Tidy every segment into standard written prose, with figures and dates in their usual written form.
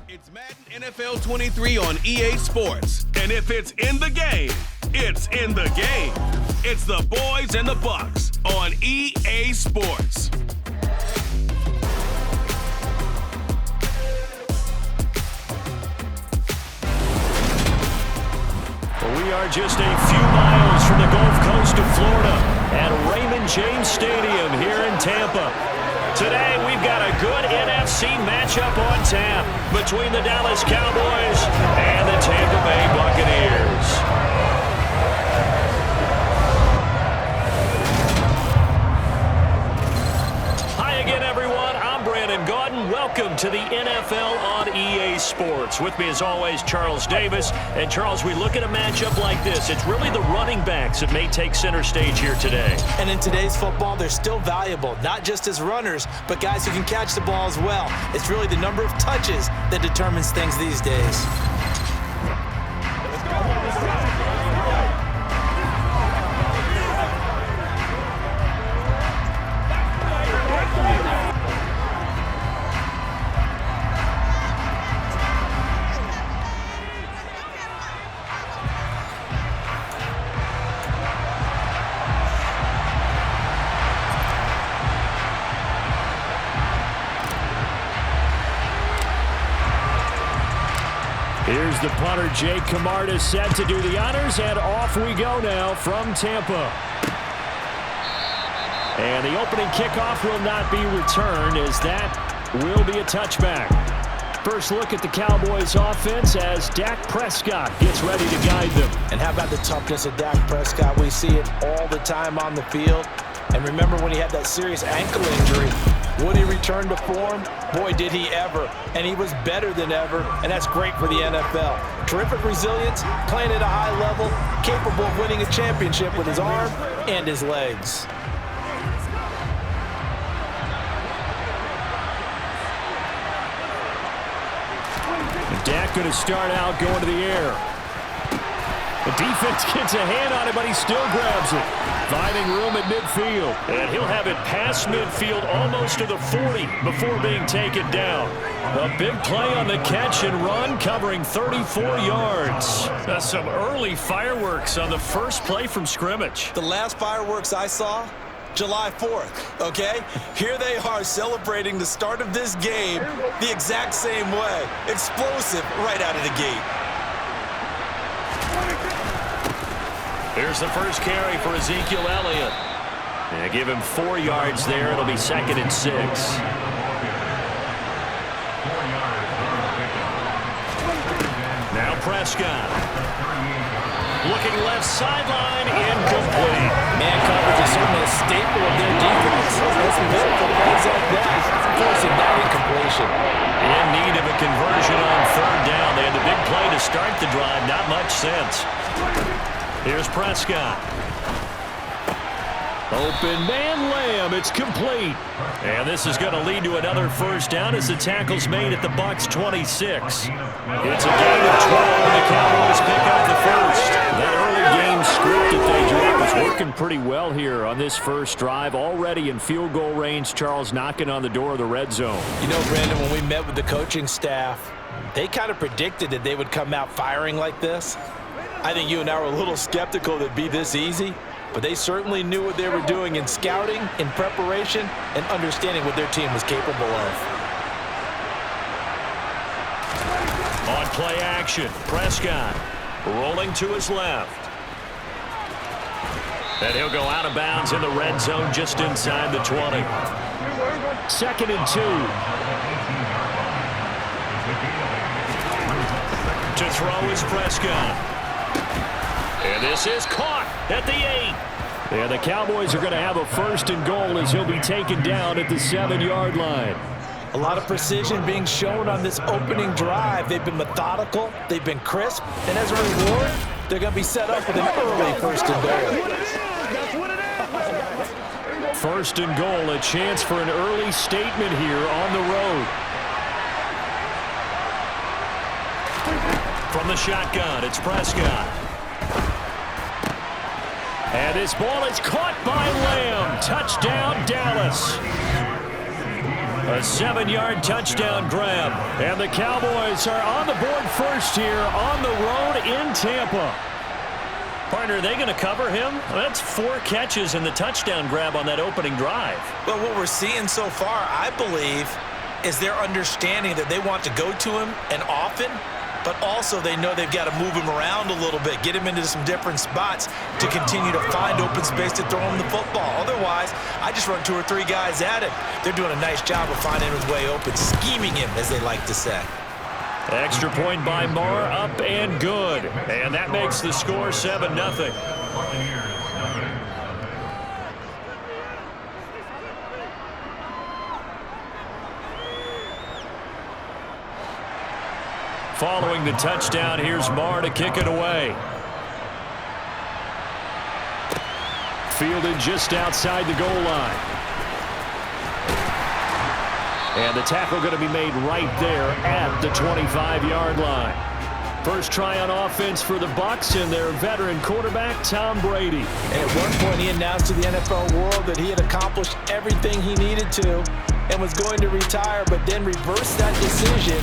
It's Madden NFL 23 on EA Sports. And if it's in the game, it's in the game. It's the boys and the Bucks on EA Sports. We are just a few miles from the Gulf Coast of Florida at Raymond James Stadium here in Tampa. Today, we've got a good NFC matchup on tap between the Dallas Cowboys and the Tampa Bay Buccaneers. Hi again, everyone. I'm Brandon Gaudin. Welcome to the NFL on EA Sports. With me, as always, Charles Davis. And, Charles, we look at a matchup like this. It's really the running backs that may take center stage here today. And in today's football, they're still valuable, not just as runners, but guys who can catch the ball as well. It's really the number of touches that determines things these days. Here's the punter, Jake Camarda, set to do the honors, and off we go now from Tampa. And the opening kickoff will not be returned, as that will be a touchback. First look at the Cowboys offense as Dak Prescott gets ready to guide them. And how about the toughness of Dak Prescott? We see it all the time on the field. And remember when he had that serious ankle injury, would he return to form? Boy, did he ever. And he was better than ever, and that's great for the NFL. Terrific resilience, playing at a high level, capable of winning a championship with his arm and his legs. Dak going to start out going to the air. The defense gets a hand on it, but he still grabs it. Finding room at midfield. And he'll have it past midfield almost to the 40 before being taken down. A big play on the catch and run, covering 34 yards. That's some early fireworks on the first play from scrimmage. The last fireworks I saw, July 4th, okay? Here they are celebrating the start of this game the exact same way. Explosive right out of the gate. Here's the first carry for Ezekiel Elliott. And give him 4 yards there. It'll be 2nd and 6. Now Prescott. Looking left sideline, incomplete. Man coverage is certainly a staple of their defense. That's built for plays like that, forcing that incompletion. In need of a conversion on 3rd down. They had the big play to start the drive. Not much sense. Here's Prescott. Open man Lamb. It's complete. And this is going to lead to another first down as the tackle's made at the Bucs 26. It's a gain of 12, and the Cowboys pick up the first. That early game script that they drew is working pretty well here on this first drive. Already in field goal range, Charles knocking on the door of the red zone. You know, Brandon, when we met with the coaching staff, they kind of predicted that they would come out firing like this. I think you and I were a little skeptical that it'd be this easy, but they certainly knew what they were doing in scouting, in preparation, and understanding what their team was capable of. On play action, Prescott rolling to his left. And he'll go out of bounds in the red zone just inside the 20. 2nd and 2. To throw is Prescott. And this is caught at the 8. And the Cowboys are going to have a 1st and goal as he'll be taken down at the 7-yard line. A lot of precision being shown on this opening drive. They've been methodical, they've been crisp, and as a reward, they're going to be set up with an early 1st and goal. 1st and goal, a chance for an early statement here on the road. From the shotgun, it's Prescott. And this ball is caught by Lamb. Touchdown, Dallas. A 7-yard touchdown grab. And the Cowboys are on the board first here on the road in Tampa. Partner, are they going to cover him? That's 4 catches and the touchdown grab on that opening drive. Well, what we're seeing so far, I believe, is their understanding that they want to go to him and often, but also they know they've got to move him around a little bit, get him into some different spots to continue to find open space to throw him the football. Otherwise, I just run 2 or 3 guys at him. They're doing a nice job of finding his way open, scheming him, as they like to say. Extra point by Marr, up and good. And that makes the score 7-0. Following the touchdown, here's Marr to kick it away. Fielded just outside the goal line. And the tackle going to be made right there at the 25-yard line. First try on offense for the Bucs and their veteran quarterback, Tom Brady. And at one point, he announced to the NFL world that he had accomplished everything he needed to and was going to retire, but then reversed that decision.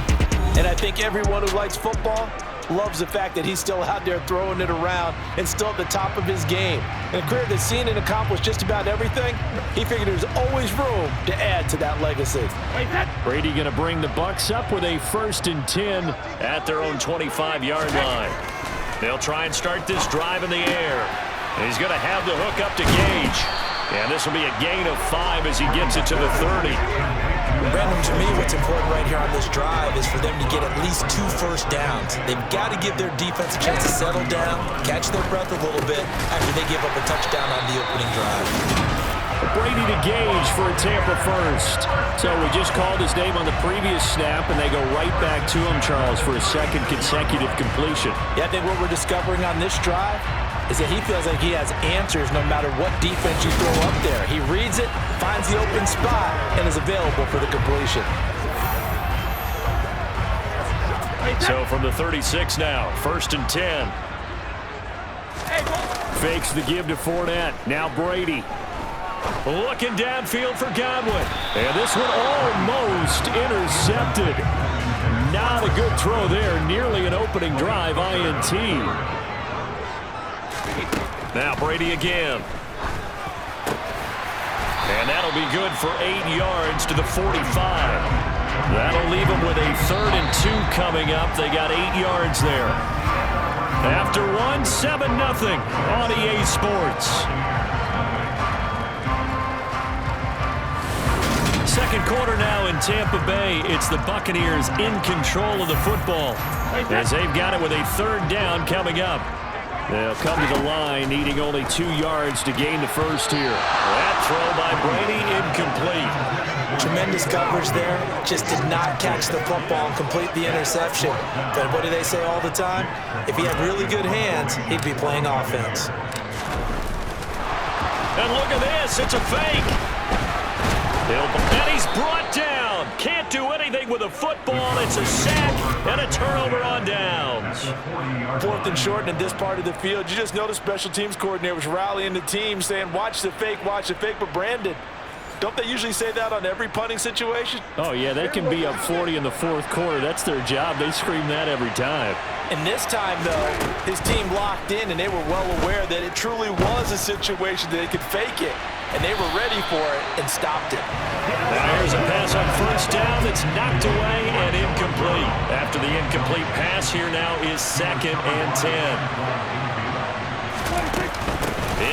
And I think everyone who likes football loves the fact that he's still out there throwing it around and still at the top of his game. In a career that's seen and accomplished just about everything, he figured there's always room to add to that legacy. Brady going to bring the Bucs up with a 1st and 10 at their own 25-yard line. They'll try and start this drive in the air. And he's going to have the hook up to Gage. And this will be a gain of 5 as he gets it to the 30. Brandon, to me, what's important right here on this drive is for them to get at least 2 first downs. They've got to give their defense a chance to settle down, catch their breath a little bit after they give up a touchdown on the opening drive. Brady to Gage for a Tampa first. So we just called his name on the previous snap, and they go right back to him, Charles, for a 2nd consecutive completion. Yeah, I think what we're discovering on this drive is that he feels like he has answers no matter what defense you throw up there. He reads it, finds the open spot, and is available for the completion. So from the 36 now, 1st and 10. Fakes the give to Fournette. Now Brady. Looking downfield for Godwin. And this one almost intercepted. Not a good throw there. Nearly an opening drive INT. Now Brady again. And that'll be good for 8 yards to the 45. That'll leave them with a 3rd and 2 coming up. They got 8 yards there. After 7-0 on EA Sports. Second quarter now in Tampa Bay. It's the Buccaneers in control of the football as they've got it with a 3rd down coming up. They'll come to the line, needing only 2 yards to gain the first here. That throw by Brady, incomplete. Tremendous coverage there. Just did not catch the football and complete the interception. But what do they say all the time? If he had really good hands, he'd be playing offense. And look at this. It's a fake. And he's brought down. Can't do anything with a football. It's a sack and a turnover on downs. 4th and short in this part of the field. You just noticed special teams coordinator was rallying the team saying, watch the fake. But Brandon, don't they usually say that on every punting situation? Oh, yeah, they can be up 40 in the 4th quarter. That's their job. They scream that every time. And this time, though, his team locked in, and they were well aware that it truly was a situation that they could fake it. And they were ready for it and stopped it. Now here's a pass on 1st down that's knocked away and incomplete. After the incomplete pass, here now is 2nd and 10.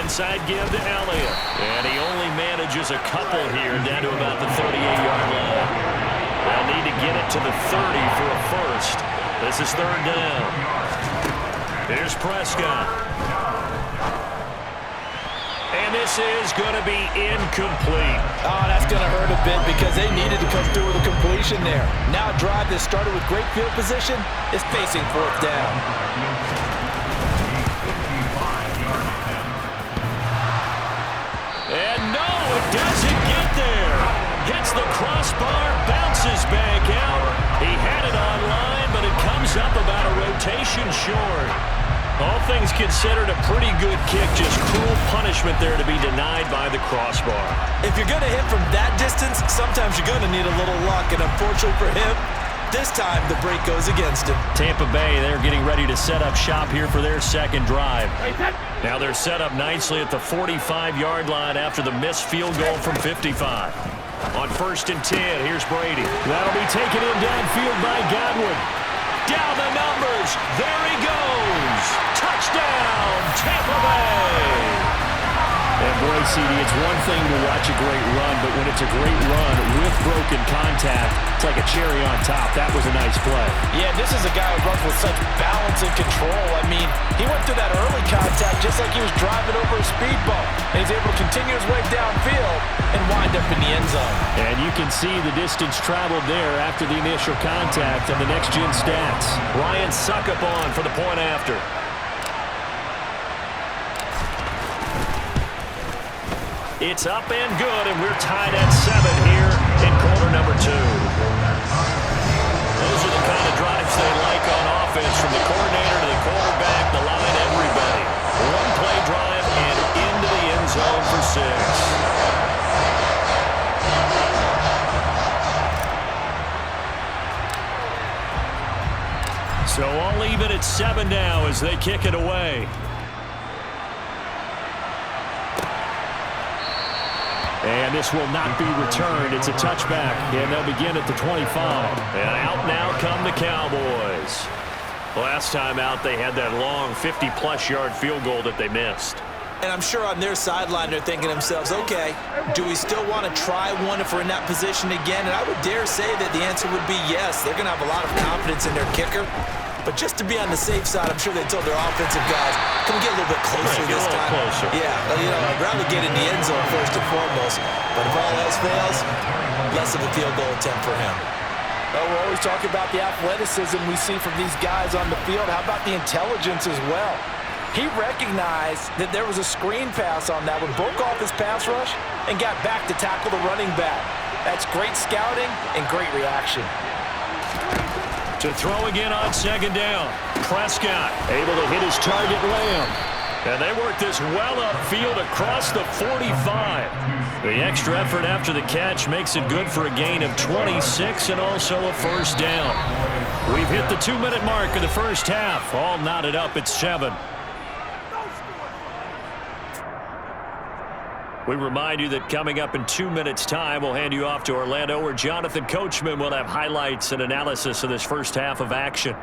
Inside give to Elliott. And he only manages a couple here down to about the 38-yard line. They'll need to get it to the 30 for a first. This is 3rd down. Here's Prescott. And this is going to be incomplete. Oh, that's going to hurt a bit because they needed to come through with a completion there. Now a drive that started with great field position is facing 4th down. And no, it doesn't get there. Hits the crossbar, bounces back out. He had it on line, but it comes up about a rotation short. All things considered, a pretty good kick. Just cruel punishment there to be denied by the crossbar. If you're going to hit from that distance, sometimes you're going to need a little luck. And unfortunately for him, this time the break goes against him. Tampa Bay, they're getting ready to set up shop here for their second drive. Now they're set up nicely at the 45-yard line after the missed field goal from 55. On 1st and 10, here's Brady. That'll be taken in downfield by Godwin. Down the numbers. There he goes. Touchdown, Tampa Bay. And boy, CD, it's one thing to watch a great run, but when it's a great run with broken contact, it's like a cherry on top. That was a nice play. Yeah, this is a guy who runs with such balance and control. I mean, he went through that early contact just like he was driving over a speed bump. And he's able to continue his way downfield and wind up in the end zone. And you can see the distance traveled there after the initial contact on the next-gen stats. Ryan Suckup on for the point after. It's up and good, and we're tied at 7 here in quarter number 2. Those are the kind of drives they like on offense, from the coordinator to the quarterback, the line, everybody. One-play drive and into the end zone for 6. So all even at 7 now as they kick it away. And this will not be returned. It's a touchback, and they'll begin at the 25. And out now come the Cowboys. Last time out, they had that long 50-plus yard field goal that they missed. And I'm sure on their sideline, they're thinking to themselves, okay, do we still want to try one if we're in that position again? And I would dare say that the answer would be yes. They're going to have a lot of confidence in their kicker. But just to be on the safe side, I'm sure they told their offensive guys, can we get a little bit closer this time? Closer. Yeah, you know, I'd rather get in the end zone first and foremost. But if all else fails, less of a field goal attempt for him. Well, we're always talking about the athleticism we see from these guys on the field. How about the intelligence as well? He recognized that there was a screen pass on that one, broke off his pass rush, and got back to tackle the running back. That's great scouting and great reaction. To throw again on 2nd down. Prescott able to hit his target, Lamb. And they work this well upfield across the 45. The extra effort after the catch makes it good for a gain of 26 and also a 1st down. We've hit the 2-minute mark of the first half. All knotted up at 7. We remind you that coming up in 2 minutes' time, we'll hand you off to Orlando, where Jonathan Coachman will have highlights and analysis of this first half of action.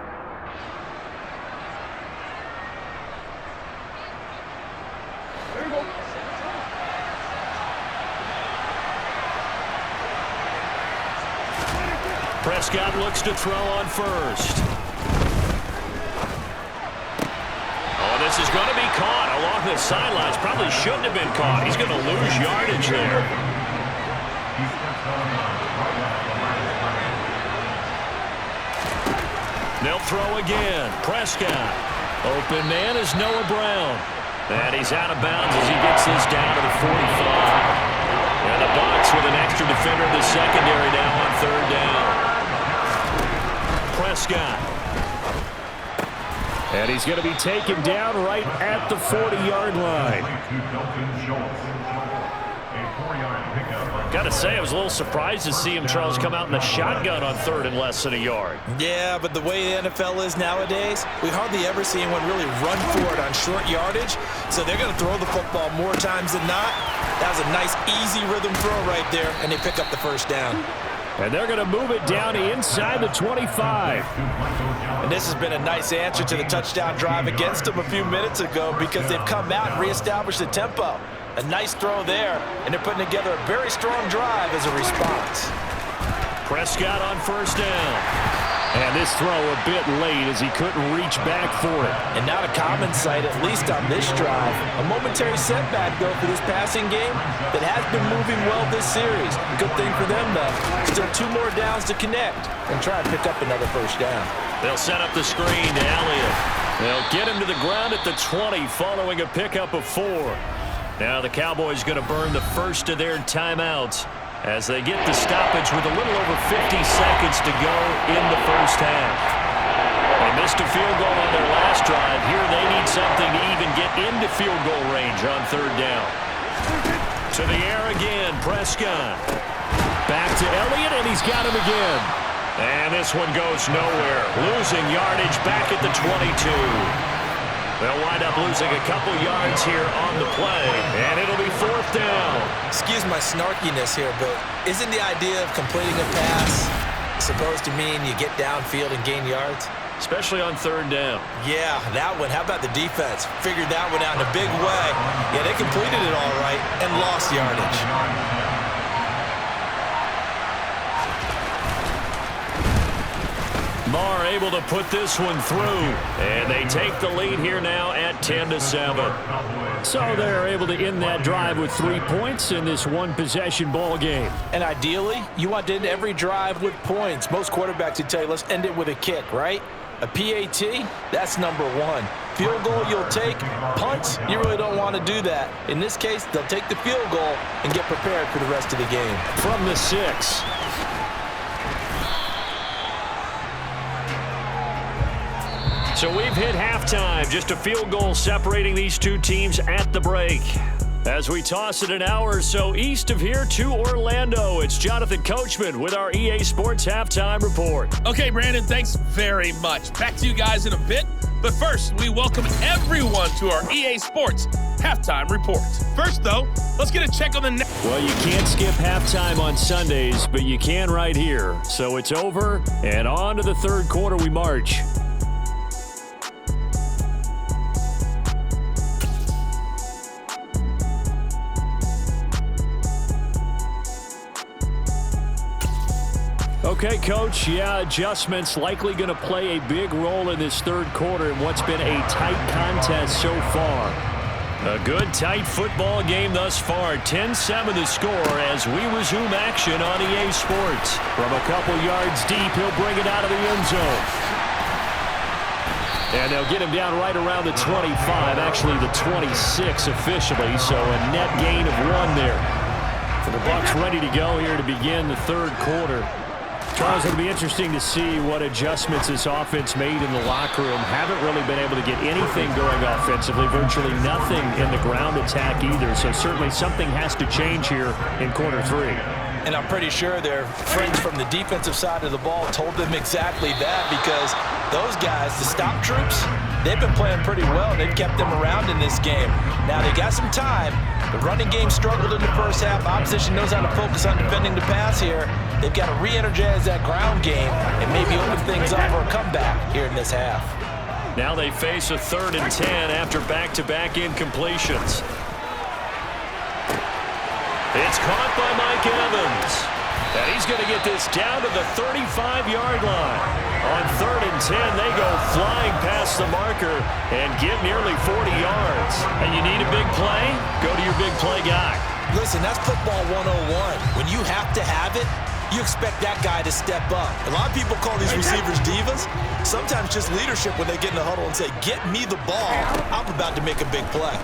Prescott looks to throw on 1st. This is going to be caught along the sidelines. Probably shouldn't have been caught. He's going to lose yardage there. They'll throw again. Prescott. Open man is Noah Brown. And he's out of bounds as he gets this down to the 45. And the Bucs with an extra defender in the secondary now on 3rd down. Prescott. And he's going to be taken down right at the 40-yard line. Got to say, I was a little surprised to see him, Charles, come out in the shotgun on 3rd and less than a yard. Yeah, but the way the NFL is nowadays, we hardly ever see anyone really run for it on short yardage. So they're going to throw the football more times than not. That was a nice, easy rhythm throw right there, and they pick up the 1st down. And they're going to move it down inside the 25. And this has been a nice answer to the touchdown drive against them a few minutes ago, because they've come out and reestablished the tempo. A nice throw there, and they're putting together a very strong drive as a response. Prescott on 1st down. And this throw a bit late as he couldn't reach back for it. And not a common sight, at least on this drive. A momentary setback, though, for this passing game that has been moving well this series. Good thing for them, though. Still 2 more downs to connect and try and pick up another 1st down. They'll set up the screen to Elliott. They'll get him to the ground at the 20 following a pickup of 4. Now the Cowboys going to burn the first of their timeouts as they get the stoppage with a little over 50 seconds to go in the first half. They missed a field goal on their last drive. Here they need get into field goal range on third down. To the air again, Prescott. Back to Elliott, and he's got him again. And this one goes nowhere. Losing yardage back at the 22. They'll wind up losing a couple yards here on the play, and it'll be fourth down. Excuse my snarkiness here, but isn't the idea of completing a pass supposed to mean you get downfield and gain yards? Especially on third down. Yeah, that one. How about the defense? Figured that one out in a big way. Yeah, they completed it all right and lost yardage. Marr able to put this one through, and they take the lead here now at 10-7. So they're able to end that drive with 3 points in this one-possession ball game. And ideally, you want to end every drive with points. Most quarterbacks would tell you, let's end it with a kick, right? A PAT, that's number one. Field goal you'll take. Punts, you really don't want to do that. In this case, they'll take the field goal and get prepared for the rest of the game. From the 6. So we've hit halftime. Just a field goal separating these two teams at the break. As we toss it an hour or so east of here to Orlando, it's Jonathan Coachman with our EA Sports Halftime Report. Okay, Brandon, thanks very much. Back to you guys in a bit. But first, we welcome everyone to our EA Sports Halftime Report. First, though, let's get a check on the net. Well, you can't skip halftime on Sundays, but you can right here. So it's over, and on to the third quarter we march. Okay, Coach, yeah, adjustments likely going to play a big role in this third quarter in what's been a tight contest so far. A good, tight football game thus far. 10-7 the score as we resume action on EA Sports. From a couple yards deep, he'll bring it out of the end zone. And they'll get him down right around the 25, actually the 26 officially, so a net gain of 1 there. For the Bucs ready to go here to begin the third quarter. Charles, it'll be interesting to see what adjustments this offense made in the locker room. Haven't really been able to get anything going offensively, virtually nothing in the ground attack either. So certainly something has to change here in quarter 3. And I'm pretty sure their friends from the defensive side of the ball told them exactly that, because those guys, the stop troops, they've been playing pretty well. They've kept them around in this game. Now they got some time. The running game struggled in the first half. Opposition knows how to focus on defending the pass here. They've got to re-energize that ground game and maybe open things up for a comeback here in this half. Now they face a 3rd and 10 after back-to-back incompletions. It's caught by Mike Evans. And he's going to get this down to the 35-yard line. On 3rd and 10, they go flying past the marker and get nearly 40 yards. And you need a big play? Go to your big play guy. Listen, that's football 101. When you have to have it, you expect that guy to step up. A lot of people call these receivers divas. Sometimes just leadership when they get in the huddle and say, get me the ball. I'm about to make a big play.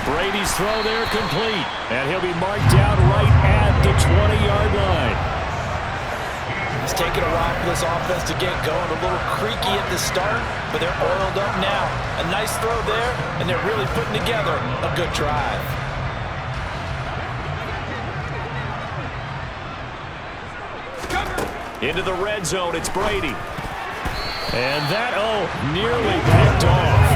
Brady's throw there complete. And he'll be marked down right at the 20-yard line. It's taken a while for this offense to get going. A little creaky at the start, but they're oiled up now. A nice throw there, and they're really putting together a good drive. Into the red zone, it's Brady. And that, nearly picked off.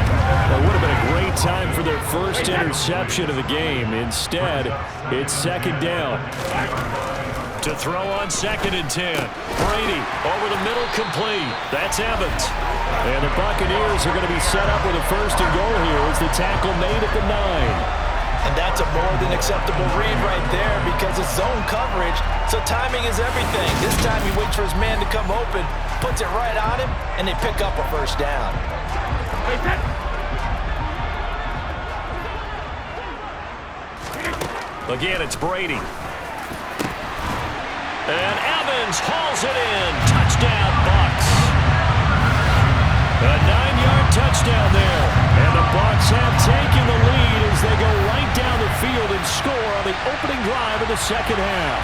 That would have been a great time for their first interception of the game. Instead, it's 2nd down. To throw on 2nd and 10. Brady over the middle, complete. That's Evans. And the Buccaneers are going to be set up with a 1st and goal here as the tackle made at the 9. And that's a more than acceptable read right there because it's zone coverage, so timing is everything. This time he waits for his man to come open, puts it right on him, and they pick up a 1st down. Again, it's Brady. And Evans hauls it in. Touchdown, Bucs. A 9-yard touchdown there. And the Bucs have taken the lead as they go right down the field and score on the opening drive of the 2nd half.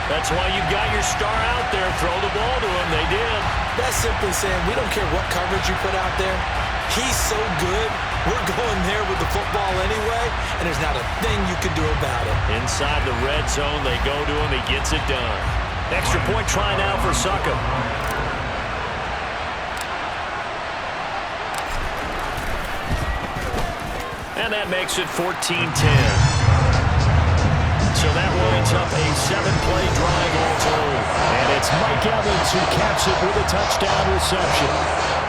That's why you've got your star out there. Throw the ball to him. They did. That That's simply saying we don't care what coverage you put out there. He's so good, we're going there with the football anyway, and there's not a thing you can do about it. Inside the red zone, they go to him. He gets it done. Extra point try now for Succop. And that makes it 14-10. So that winds up a 7-play drive all told. And it's Mike Evans who caps it with a touchdown reception.